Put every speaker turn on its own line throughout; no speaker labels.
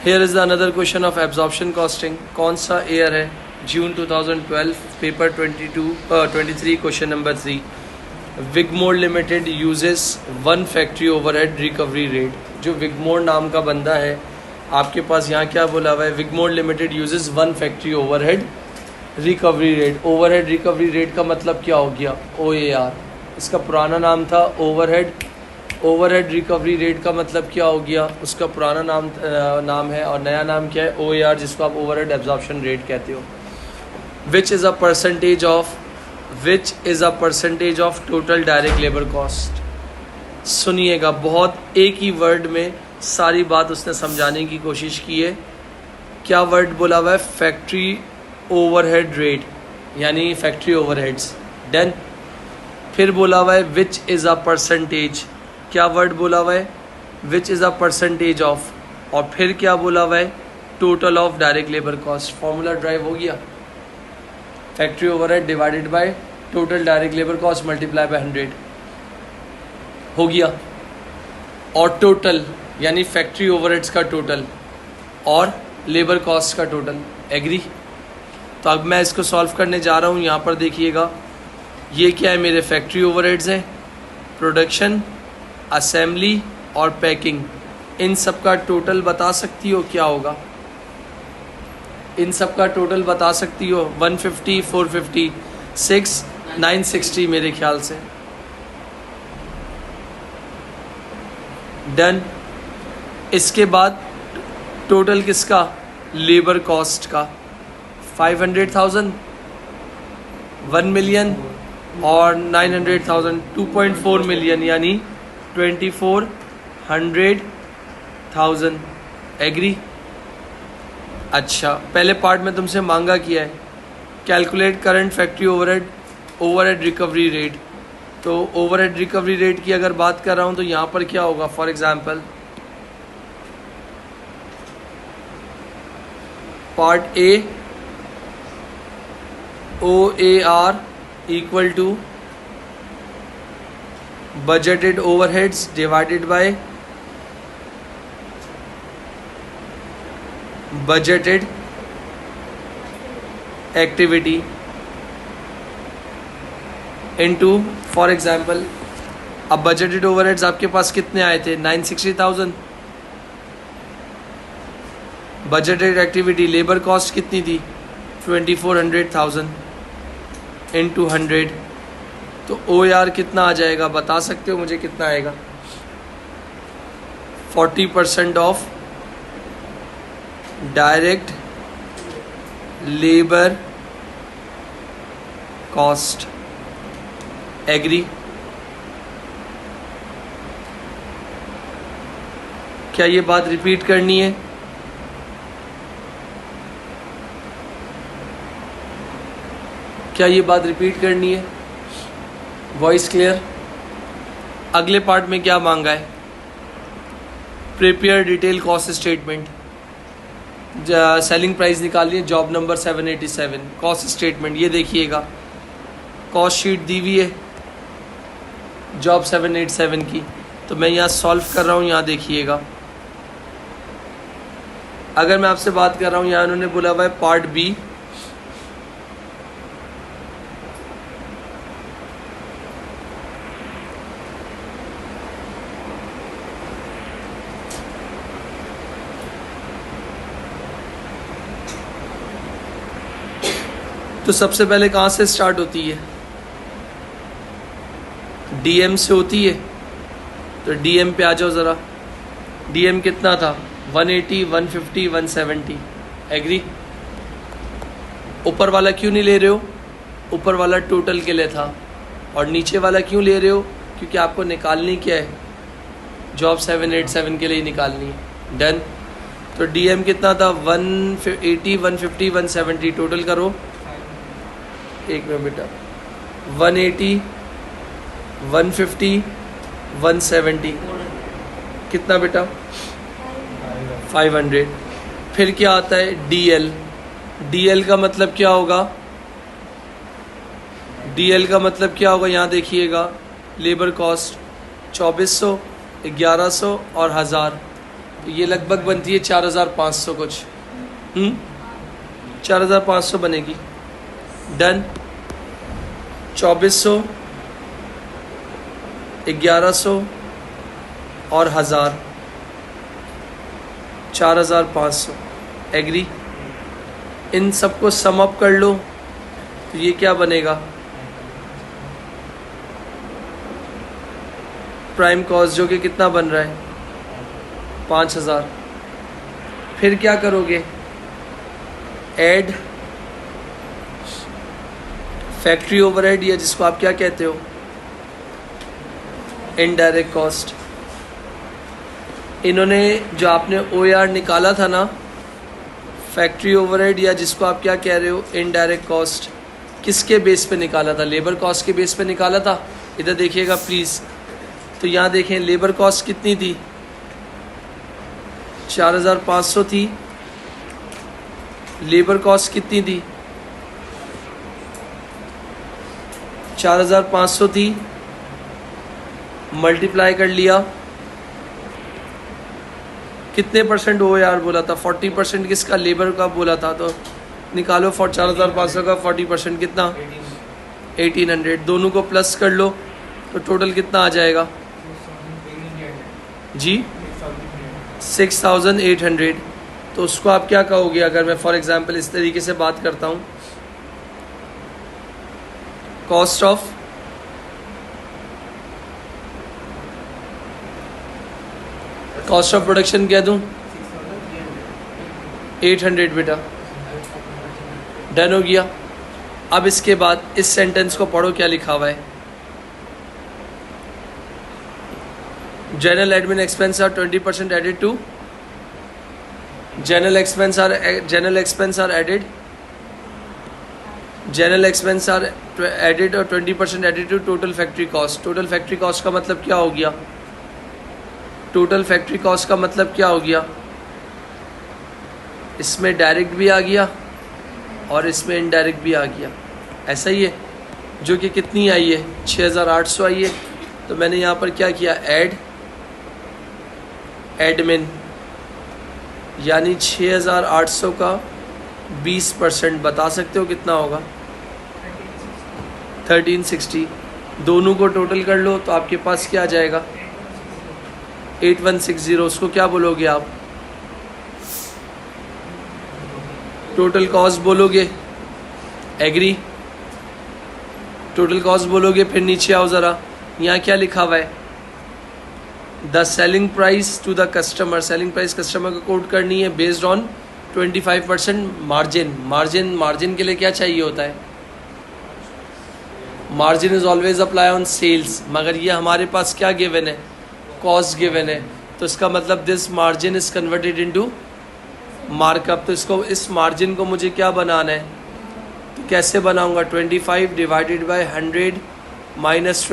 Hair is another question of absorption costing. कौन सा year है? June 2012, paper 23 question number 3. Wigmore Limited uses 1 factory overhead recovery rate. जो Wigmore नाम का बंदा है आपके पास यहाँ क्या बोला हुआ है? Wigmore Limited uses 1 factory overhead recovery rate. Overhead recovery rate का मतलब क्या हो गया? OAR. इसका पुराना नाम था ओवरहेड. ओवरहेड रिकवरी रेट का मतलब क्या हो गया? उसका पुराना नाम है और नया नाम क्या है? OAR, जिसको आप ओवरहेड एब्जॉर्प्शन रेट कहते हो. Which is a percentage of total direct labour cost. सुनिएगा, बहुत एक ही वर्ड में सारी बात उसने समझाने की कोशिश की है. क्या वर्ड बोला हुआ है? फैक्ट्री ओवरहेड रेट, यानी फैक्ट्री ओवरहेड्स. डन. फिर बोला हुआ है विच इज़ अ परसेंटेज. क्या वर्ड बोला हुआ है? Which is a percentage of. और फिर क्या बोला हुआ है? Total of direct labour cost. Formula drive हो गया. Factory overhead divided by total direct labour cost multiply by 100 हो गया. और टोटल यानी फैक्ट्री ओवरहेड्स का टोटल और लेबर कॉस्ट का टोटल. एग्री? तो अब मैं इसको सॉल्व करने जा रहा हूँ. यहाँ पर देखिएगा, ये क्या है? मेरे फैक्ट्री ओवरहेड्स हैं. प्रोडक्शन, असेंबली और पैकिंग. इन सब का टोटल बता सकती हो क्या होगा? इन सब का टोटल बता सकती हो? 150, 450, 6, 960 मेरे ख्याल से. डन. इसके बाद टोटल किसका? लेबर कॉस्ट का. 500,000, 1 मिलियन और 900,000, 2.4 मिलियन यानी 2400,000. एग्री? अच्छा, पहले पार्ट में तुमसे मांगा किया है calculate current factory overhead recovery rate. तो ओवरहेड रिकवरी रेट की अगर बात कर रहा हूँ तो यहाँ पर क्या होगा? For example part A, OAR equal to budgeted overheads divided by budgeted activity into. For example अब बजटेड ओवरहेड्स आपके पास कितने आए थे? 960,000. बजटेड एक्टिविटी लेबर कॉस्ट कितनी थी? 2400,000 इनटू 100. तो OAR कितना आ जाएगा? बता सकते हो मुझे कितना आएगा? 40% of direct labour cost. Agree? क्या ये बात रिपीट करनी है? क्या ये बात रिपीट करनी है? Voice clear? अगले पार्ट में क्या मांगा है? Prepare detail cost statement. Selling price निकालिए, जॉब नंबर 787. कॉस्ट स्टेटमेंट ये देखिएगा, कॉस्ट शीट दी हुई है जॉब 787 की. तो मैं यहाँ सॉल्व कर रहा हूँ. यहाँ देखिएगा, अगर मैं आपसे बात कर रहा हूँ, यहाँ उन्होंने बोला हुआ है पार्ट बी. तो सबसे पहले कहाँ से स्टार्ट होती है? DM से होती है. तो DM पे आ जाओ ज़रा. DM कितना था? 180, 150, 170. एग्री? ऊपर वाला क्यों नहीं ले रहे हो? ऊपर वाला टोटल के लिए था. और नीचे वाला क्यों ले रहे हो? क्योंकि आपको निकालनी क्या है? जॉब 787 के लिए निकालनी है. डन. तो DM कितना था? 180, 150, 170. टोटल करो. एक मिनट बेटा. 180, 150, 170 कितना बेटा? 500. फिर क्या आता है? DL. DL का मतलब क्या होगा? DL का मतलब क्या होगा? यहाँ देखिएगा, लेबर कॉस्ट 2400, 1100 और 1000. तो ये लगभग बनती है 4500 कुछ, 4500 बनेगी। डन। 2400, 1100 और 1000, 4500। एग्री। इन सबको सम अप कर लो तो ये क्या बनेगा, प्राइम कॉस्ट, जो कि कितना बन रहा है 5000। फिर क्या करोगे, ऐड फैक्ट्री ओवरहेड, या जिसको आप क्या कहते हो इनडायरेक्ट कॉस्ट। इन्होंने जो आपने OAR निकाला था ना, फैक्ट्री ओवरहेड या जिसको आप क्या कह रहे हो इनडायरेक्ट कॉस्ट, किसके बेस पे निकाला था, लेबर कॉस्ट के बेस पे निकाला था। इधर देखिएगा प्लीज़। तो यहाँ देखें लेबर कॉस्ट कितनी थी, 4500 थी। लेबर कॉस्ट कितनी थी, 4500 थी, मल्टीप्लाई कर लिया, कितने परसेंट OAR बोला था, 40% किसका, लेबर का बोला था। तो निकालो 4500 का 40% कितना, 1800। दोनों को प्लस कर लो तो टोटल कितना आ जाएगा जी, 6800। तो उसको आप क्या कहोगे, अगर मैं फॉर एग्जांपल इस तरीके से बात करता हूँ, कॉस्ट ऑफ प्रोडक्शन कह दूं 800 बेटा। डन हो गया। अब इसके बाद इस सेंटेंस को पढ़ो, क्या लिखा हुआ है, general admin expense are 20% added to, general expense are added, general expense are added और 20% added to total factory cost. Total factory cost का मतलब क्या हो गया, टोटल फैक्ट्री कॉस्ट का मतलब क्या हो गया, इसमें डायरेक्ट भी आ गया और इसमें इनडायरेक्ट भी आ गया, ऐसा ही है, जो कि कितनी आई है 6800 आई है। तो मैंने यहाँ पर क्या किया, ऐड एडमिन, यानी 6800 का 20% बता सकते हो कितना होगा, 1360। दोनों को टोटल कर लो तो आपके पास क्या आ जाएगा, 8160। उसको क्या बोलोगे आप, टोटल कॉस्ट बोलोगे। एग्री, टोटल कॉस्ट बोलोगे। फिर नीचे आओ ज़रा, यहाँ क्या लिखा हुआ है, the selling price to the customer. Selling price customer को कोट करनी है बेस्ड ऑन 25% मार्जिन। मार्जिन के लिए क्या चाहिए होता है, margin is always apply on sales, मगर ये हमारे पास क्या गिवन है, कॉस्ट गिवन है। तो इसका मतलब this margin is converted into markup. तो इसको, इस मार्जिन को मुझे क्या बनाना है, तो कैसे बनाऊंगा, 25 divided by 100 minus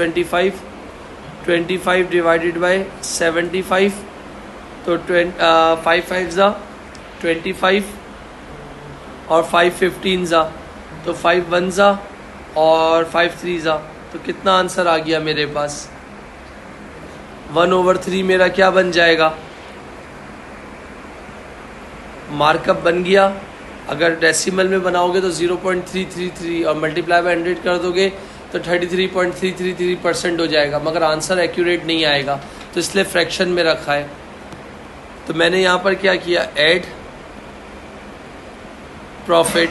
25 divided by 75। तो 5 5 ज़ा 25 और 5 15 ज़ा, तो 5 1 ज़ा और 5 3 ज़ा। तो कितना आंसर आ गया मेरे पास, 1/3 मेरा क्या बन जाएगा, मार्कअप बन गया। अगर डेसिमल में बनाओगे तो 0.333 और मल्टीप्लाई बाय 100 कर दोगे तो 33.333% हो जाएगा, मगर आंसर एक्यूरेट नहीं आएगा, तो इसलिए फ्रैक्शन में रखा है। तो मैंने यहाँ पर क्या किया, ऐड प्रॉफिट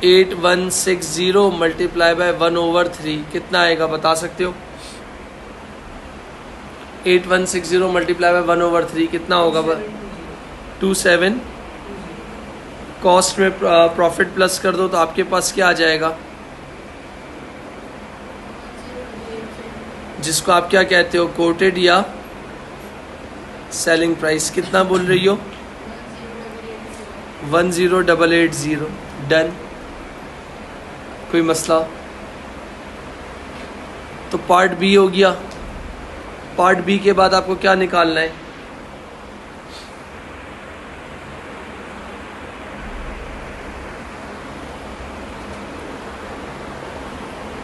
8160 मल्टीप्लाई बाय 1/3 कितना आएगा बता सकते हो, 8160 मल्टीप्लाई बाय 1/3 कितना होगा, 27। कॉस्ट में प्रॉफिट प्लस कर दो तो आपके पास क्या आ जाएगा, जिसको आप क्या कहते हो, कोटेड या सेलिंग प्राइस। कितना बोल रही हो, 10880। डन, कोई मसला। तो पार्ट बी हो गया। पार्ट बी के बाद आपको क्या निकालना है,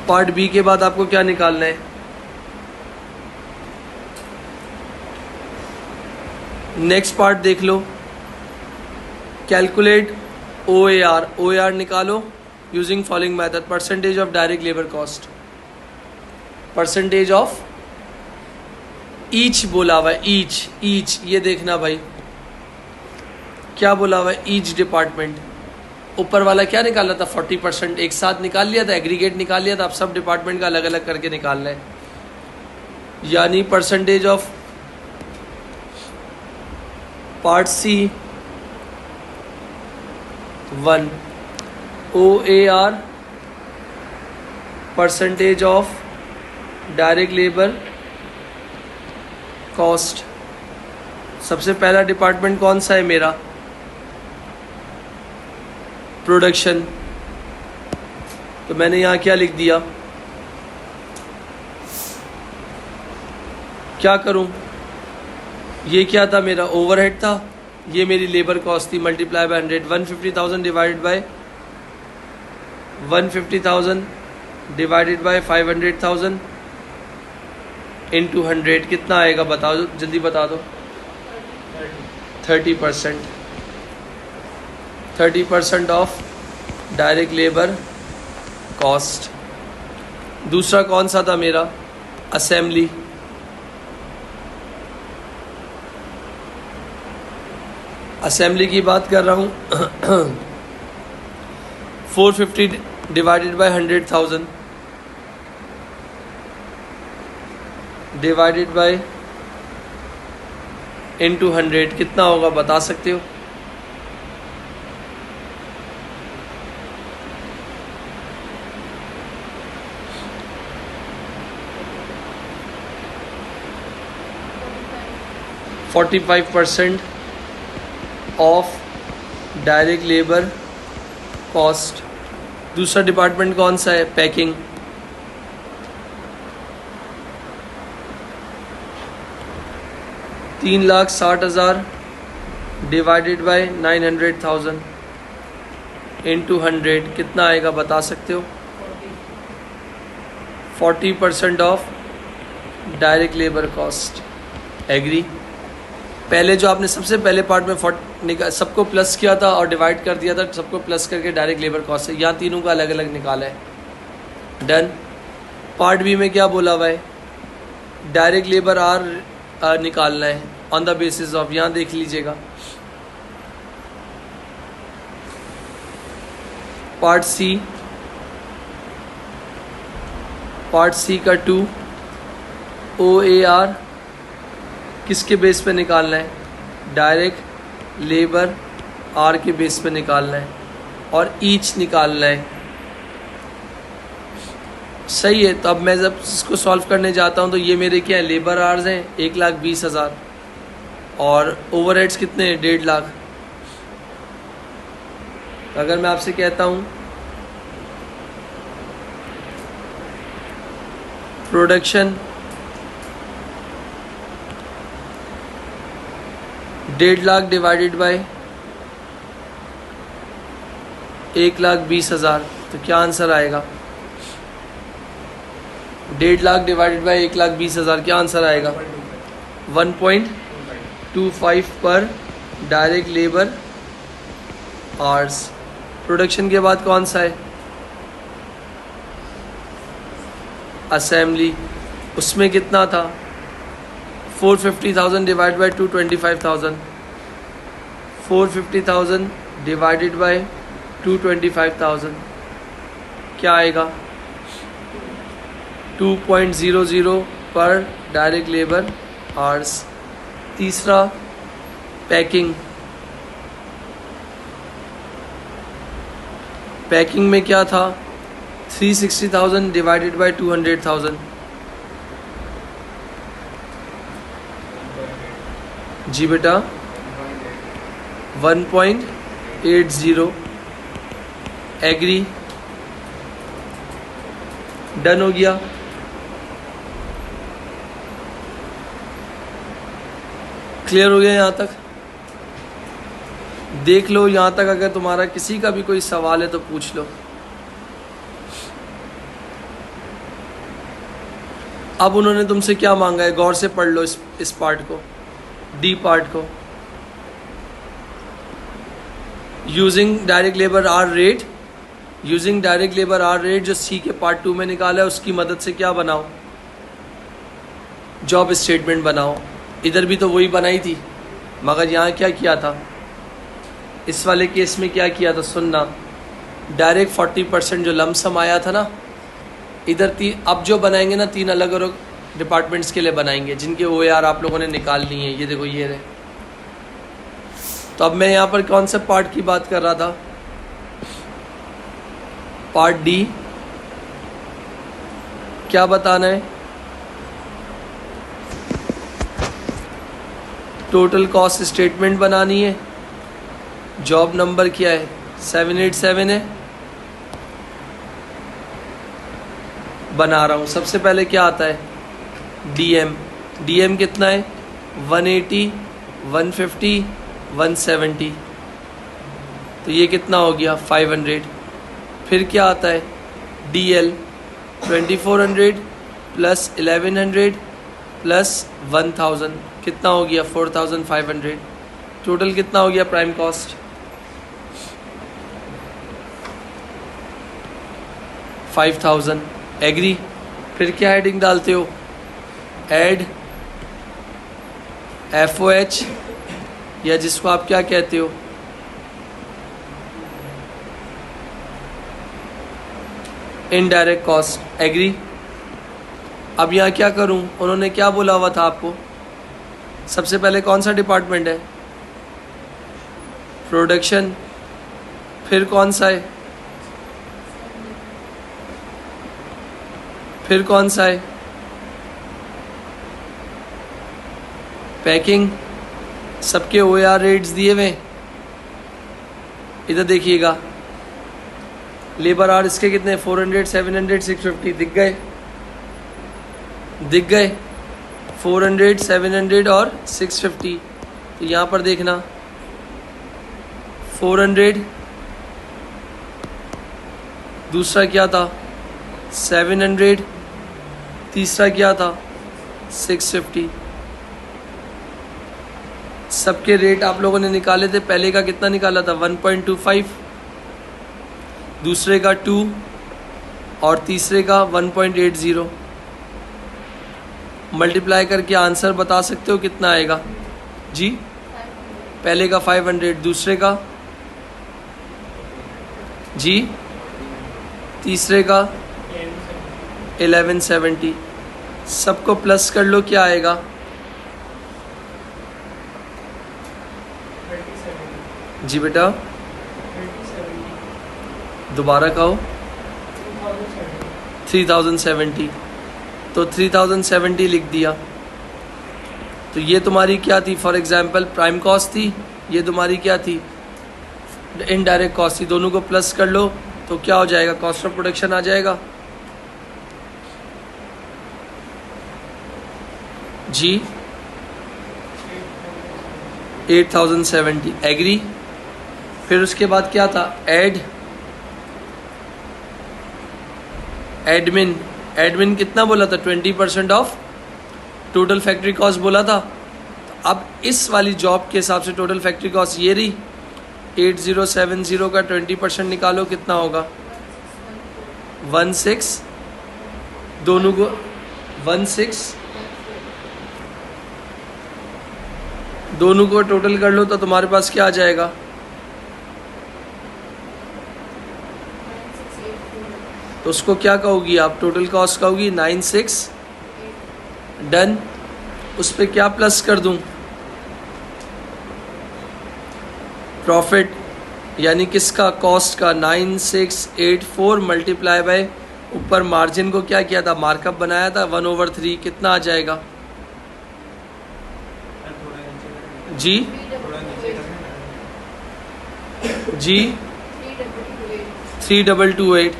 पार्ट बी के बाद आपको क्या निकालना है, नेक्स्ट पार्ट देख लो, कैलकुलेट OAR। OAR निकालो using following method, percentage of direct labour cost, percentage of each बोला हुआ है, ईच ये देखना भाई क्या बोला हुआ है, ईच डिपार्टमेंट। ऊपर वाला क्या निकाला था 40%, एक साथ निकाल लिया था, एग्रीगेट निकाल लिया था, अब सब डिपार्टमेंट का अलग अलग करके निकालना है, यानी percentage of part C 1 OAR percentage of direct labour cost. सबसे पहला डिपार्टमेंट कौन सा है मेरा, प्रोडक्शन। तो मैंने यहाँ क्या लिख दिया, क्या करूं, ये क्या था मेरा ओवरहेड था, ये मेरी लेबर कॉस्ट थी, multiply by 100, 150,000 divided by 150,000 divided by 500,000 into 100 कितना आएगा बताओ, जल्दी बता दो। 30%, 30% ऑफ डायरेक्ट लेबर कॉस्ट। दूसरा कौन सा था मेरा, असेंबली। असेंबली की बात कर रहा हूँ 450 divided by 100,000 divided by into 100 कितना होगा बता सकते हो। %45 ऑफ डायरेक्ट लेबर कॉस्ट। दूसरा डिपार्टमेंट कौन सा है, पैकिंग। $3,60,000 डिवाइडेड बाय 900,000 इंटू 100 कितना आएगा बता सकते हो। 40% of direct labour cost. Agree. पहले जो आपने सबसे पहले पार्ट में सबको प्लस किया था और डिवाइड कर दिया था, सबको प्लस करके डायरेक्ट लेबर कॉस्ट है, यहाँ तीनों का अलग अलग निकाला है। डन। पार्ट बी में क्या बोला हुआ है, डायरेक्ट लेबर आर निकालना है ऑन द बेसिस ऑफ, यहाँ देख लीजिएगा पार्ट सी का 2 OAR किसके बेस पे निकालना है, डायरेक्ट लेबर आर के बेस पे निकालना है और ईच निकालना है। सही है। तो अब मैं जब इसको सॉल्व करने जाता हूँ तो ये मेरे क्या है, लेबर आर्स हैं 1,20,000 और ओवरहेड्स कितने हैं 1.5 लाख। अगर मैं आपसे कहता हूँ प्रोडक्शन 1.5 लाख डिवाइडेड बाय 1,20,000 तो क्या आंसर आएगा। 1.5 लाख डिवाइडेड बाय 1,20,000 क्या आंसर आएगा। 1.25 पर डायरेक्ट लेबर आवर्स। प्रोडक्शन के बाद कौन सा है, असेंबली। उसमें कितना था 450,000 डिवाइड बाय 225,000, 450,000 डिवाइडेड बाय 225,000 क्या आएगा 2.00 पर डायरेक्ट लेबर आवर्स। तीसरा पैकिंग। पैकिंग में क्या था 360,000 डिवाइडेड बाय 200,000 जी बेटा 1.80। एग्री। डन हो गया। क्लियर हो गया यहाँ तक। देख लो यहाँ तक, अगर तुम्हारा किसी का भी कोई सवाल है तो पूछ लो। अब उन्होंने तुमसे क्या मांगा है, गौर से पढ़ लो इस पार्ट को, डी पार्ट को। Using direct labour R rate, using direct labour R rate जो सी के पार्ट 2 में निकाला है उसकी मदद से क्या बनाओ, जॉब स्टेटमेंट बनाओ। इधर भी तो वही बनाई थी, मगर यहाँ क्या किया था, इस वाले केस में क्या किया था सुनना, डायरेक्ट 40% जो लमसम आया था ना, इधर अब जो बनाएंगे ना 3 अलग अलग डिपार्टमेंट्स के लिए बनाएंगे जिनके OAR आप लोगों ने निकाल ली है। ये देखो ये रहे। तो अब मैं यहाँ पर कौन से पार्ट की बात कर रहा था, पार्ट डी। क्या बताना है, टोटल कॉस्ट स्टेटमेंट बनानी है। जॉब नंबर क्या है, 787 है। बना रहा हूँ। सबसे पहले क्या आता है, डीएम। डीएम कितना है, 180, 150, 170। तो ये कितना हो गया, 500। फिर क्या आता है, डीएल 2400 प्लस 1100 प्लस 1000 कितना हो गया, 4500। टोटल कितना हो गया प्राइम कॉस्ट, 5000। एग्री। फिर क्या हेडिंग डालते हो, एड FOH या जिसको आप क्या कहते हो, इनडायरेक्ट कॉस्ट। एग्री। अब यहाँ क्या करूँ, उन्होंने क्या बोला हुआ था आपको, सबसे पहले कौन सा डिपार्टमेंट है, प्रोडक्शन। फिर कौन सा है, फिर कौन सा है, पैकिंग। सबके OAR रेट्स दिए हुए। इधर देखिएगा, लेबर आवर इसके कितने, 400, 700, 650 दिख गए, दिख गए 400, 700 और 650। तो यहाँ पर देखना 400, दूसरा क्या था 700, तीसरा क्या था 650। सबके रेट आप लोगों ने निकाले थे। पहले का कितना निकाला था, 1.25, दूसरे का 2 और तीसरे का 1.80। मल्टीप्लाई करके आंसर बता सकते हो कितना आएगा जी। पहले का 500, दूसरे का जी, तीसरे का 1170। सबको प्लस कर लो, क्या आएगा, जी बेटा दोबारा कहो, 3070। तो 3070 लिख दिया। तो ये तुम्हारी क्या थी, फॉर एग्जांपल प्राइम कॉस्ट थी, ये तुम्हारी क्या थी, इनडायरेक्ट कॉस्ट थी। दोनों को प्लस कर लो तो क्या हो जाएगा, कॉस्ट ऑफ प्रोडक्शन आ जाएगा जी, 8070। एग्री। फिर उसके बाद क्या था, एडमिन। एडमिन कितना बोला था, 20% ऑफ टोटल फैक्ट्री कॉस्ट बोला था। तो अब इस वाली जॉब के हिसाब से टोटल फैक्ट्री कॉस्ट ये रही, 8070 का 20% निकालो, कितना होगा 16। दोनों को 16, दोनों को टोटल कर लो तो तुम्हारे पास क्या आ जाएगा, तो उसको क्या कहोगी आप, टोटल कॉस्ट कहोगी 96। डन। उस पर क्या प्लस कर दूं, प्रॉफिट यानी किसका, कॉस्ट का 9684 मल्टीप्लाई बाय ऊपर मार्जिन को क्या किया था, मार्कअप बनाया था 1/3। कितना आ जाएगा जी, जी 3228,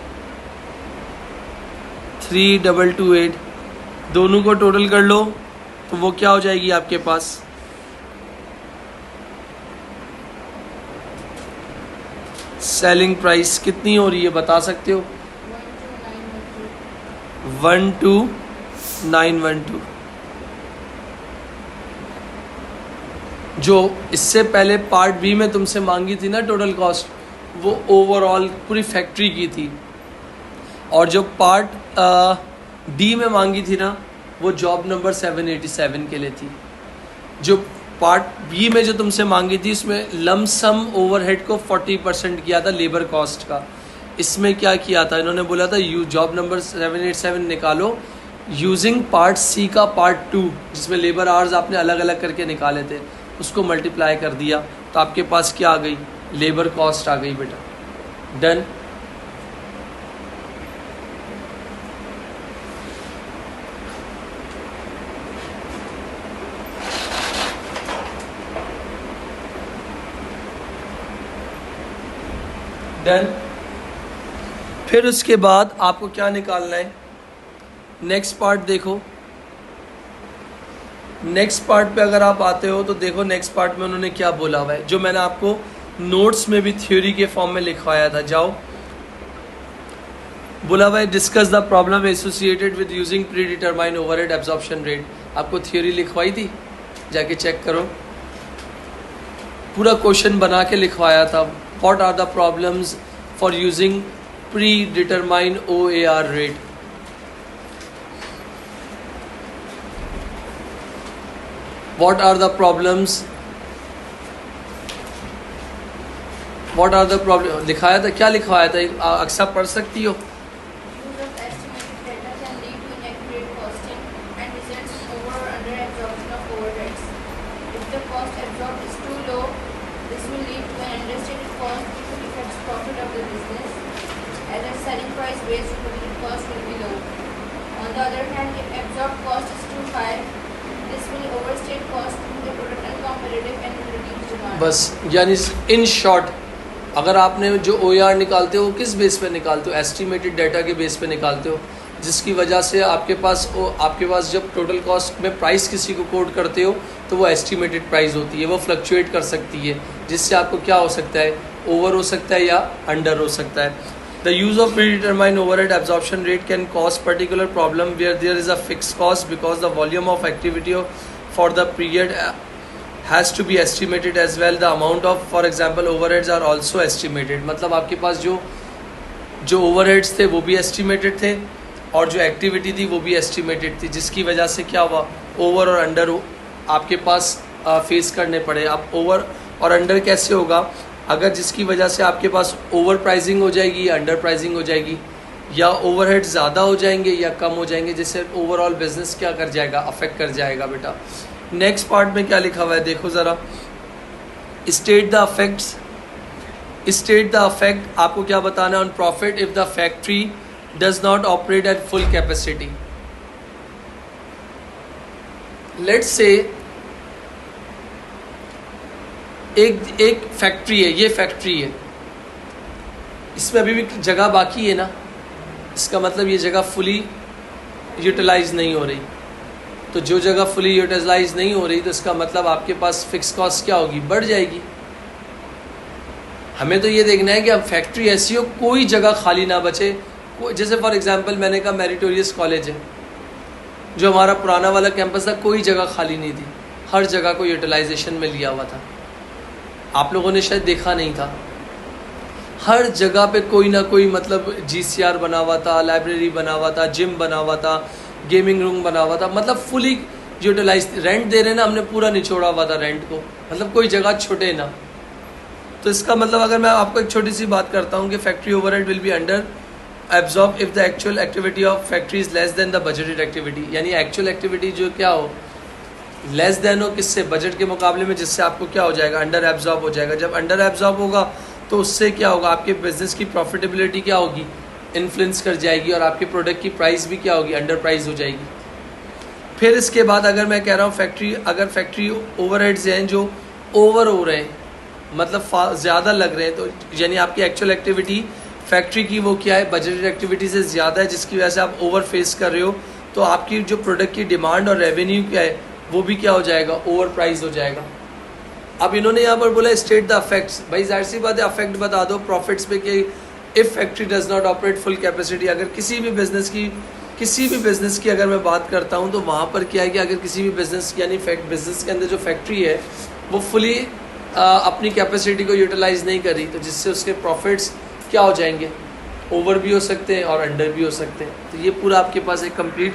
3228। दोनों को टोटल कर लो तो वो क्या हो जाएगी आपके पास, सेलिंग प्राइस कितनी हो रही है बता सकते हो, 12912। जो इससे पहले पार्ट बी में तुमसे मांगी थी ना टोटल कॉस्ट, वो ओवरऑल पूरी फैक्ट्री की थी, और जो पार्ट डी में मांगी थी ना वो जॉब नंबर 787 के लिए थी। जो पार्ट बी में जो तुमसे मांगी थी उसमें लमसम ओवरहेड को 40% किया था लेबर कॉस्ट का। इसमें क्या किया था इन्होंने, बोला था यू जॉब नंबर 787 निकालो यूजिंग पार्ट सी का पार्ट 2 जिसमें लेबर आवर्स आपने अलग अलग करके निकाले थे, उसको मल्टीप्लाई कर दिया तो आपके पास क्या आ गई, लेबर कॉस्ट आ गई बेटा। डन। डन। फिर उसके बाद आपको क्या निकालना है, नेक्स्ट पार्ट देखो। नेक्स्ट पार्ट पे अगर आप आते हो तो देखो नेक्स्ट पार्ट में उन्होंने क्या बोला हुआ है, जो मैंने आपको नोट्स में भी थ्योरी के फॉर्म में लिखवाया था। जाओ, बोला हुआ है discuss the problem associated with using pre determine overhead absorption rate. आपको थ्योरी लिखवाई थी, जाके चेक करो, पूरा क्वेश्चन बना के लिखवाया था। What are the problems for using pre determine OAR rate. What are the problems? What are the problem? लिखाया था, क्या लिखवाया था, अक्सर पढ़ सकती हो।
Use of estimated data can lead to inaccurate costing and results in over or under absorption of overheads. If the cost absorbed is too low, this will lead to an understated cost which will affect profit of the business, as a selling price based on unit cost will be low. On the other hand, if absorbed cost is too high, this will overstate cost to the product uncompetitive and will reduce demand.
बस यानी in short अगर आपने जो OAR निकालते हो किस base पे निकालते हो, एस्टिमेटेड डाटा के बेस पे निकालते हो, जिसकी वजह से आपके पास जब टोटल कॉस्ट में प्राइस किसी को कोट करते हो तो वो एस्टिमेटेड प्राइस होती है, वो फ्लक्चुएट कर सकती है, जिससे आपको क्या हो सकता है, ओवर हो सकता है या अंडर हो सकता है। The use of predetermined overhead absorption rate can cause particular problem where there is a fixed cost because the volume of activity for the period has to be estimated as well. The amount of, for example, overheads are also estimated. मतलब आपके पास जो overheads थे वो भी estimated थे और जो activity थी वो भी estimated थी, जिसकी वजह से क्या हुआ, over और under आपके पास फेस करने पड़े। अब over और under कैसे होगा, अगर जिसकी वजह से आपके पास ओवर प्राइसिंग हो जाएगी या अंडर प्राइसिंग हो जाएगी, या ओवरहेड ज़्यादा हो जाएंगे या कम हो जाएंगे, जिससे ओवरऑल बिजनेस क्या कर जाएगा, अफेक्ट कर जाएगा बेटा। नेक्स्ट पार्ट में क्या लिखा हुआ है देखो ज़रा, state the affects. State the affect आपको क्या बताना है on profit if the factory does not operate at full capacity. Let's say एक फैक्ट्री है, ये फैक्ट्री है, इसमें अभी भी जगह बाकी है ना, इसका मतलब ये जगह फुली यूटिलाइज नहीं हो रही। तो जो जगह फुली यूटिलाइज नहीं हो रही तो इसका मतलब आपके पास फिक्स कॉस्ट क्या होगी, बढ़ जाएगी। हमें तो ये देखना है कि अब फैक्ट्री ऐसी हो कोई जगह खाली ना बचे। जैसे फॉर एग्जांपल मैंने कहा मेरिटोरियस कॉलेज है, जो हमारा पुराना वाला कैंपस था, कोई जगह खाली नहीं थी, हर जगह को यूटिलाइजेशन में लिया हुआ था। आप लोगों ने शायद देखा नहीं था, हर जगह पे कोई ना कोई मतलब GCR बना हुआ था, लाइब्रेरी बना हुआ था, जिम बना हुआ था, गेमिंग रूम बना हुआ था, मतलब फुली यूटिलाइज। रेंट दे रहे ना, हमने पूरा निचोड़ा हुआ था रेंट को, मतलब कोई जगह छूटे ना। तो इसका मतलब अगर मैं आपको एक छोटी सी बात करता हूँ कि factory overhead will be under absorb if the actual activity of factory is less than the budgeted activity, यानी एक्चुअल एक्टिविटी जो क्या हो, लेस देन हो किससे, बजट के मुकाबले में, जिससे आपको क्या हो जाएगा, अंडर एब्जॉर्ब हो जाएगा। जब अंडर एब्जॉर्ब होगा तो उससे क्या होगा, आपके बिजनेस की प्रॉफिटेबिलिटी क्या होगी, इन्फ्लुएंस कर जाएगी, और आपके प्रोडक्ट की प्राइस भी क्या होगी, अंडर प्राइस हो जाएगी। फिर इसके बाद अगर मैं कह रहा हूँ अगर फैक्ट्री ओवरहेड्स हैं जो ओवर हो रहे हैं, मतलब ज़्यादा लग रहे हैं, तो यानी आपकी एक्चुअल एक्टिविटी फैक्ट्री की वो क्या है, बजटेड एक्टिविटी से ज़्यादा है, जिसकी वजह से आप ओवर फेस कर रहे हो, तो आपकी जो प्रोडक्ट की डिमांड और रेवेन्यू क्या है वो भी क्या हो जाएगा, ओवर प्राइस हो जाएगा। अब इन्होंने यहाँ पर बोला स्टेट द अफेक्ट्स। भाई जाहिर सी बात है, अफेक्ट बता दो प्रॉफिट्स पे कि if factory does not operate full capacity. अगर किसी भी बिज़नेस की अगर मैं बात करता हूँ तो वहाँ पर क्या है कि अगर किसी भी बिज़नेस यानी बिज़नेस के अंदर जो फैक्ट्री है वो फुली अपनी कैपेसिटी को यूटिलाइज नहीं करी, तो जिससे उसके प्रॉफिट्स क्या हो जाएंगे, ओवर भी हो सकते हैं और अंडर भी हो सकते हैं। तो ये पूरा आपके पास एक कंप्लीट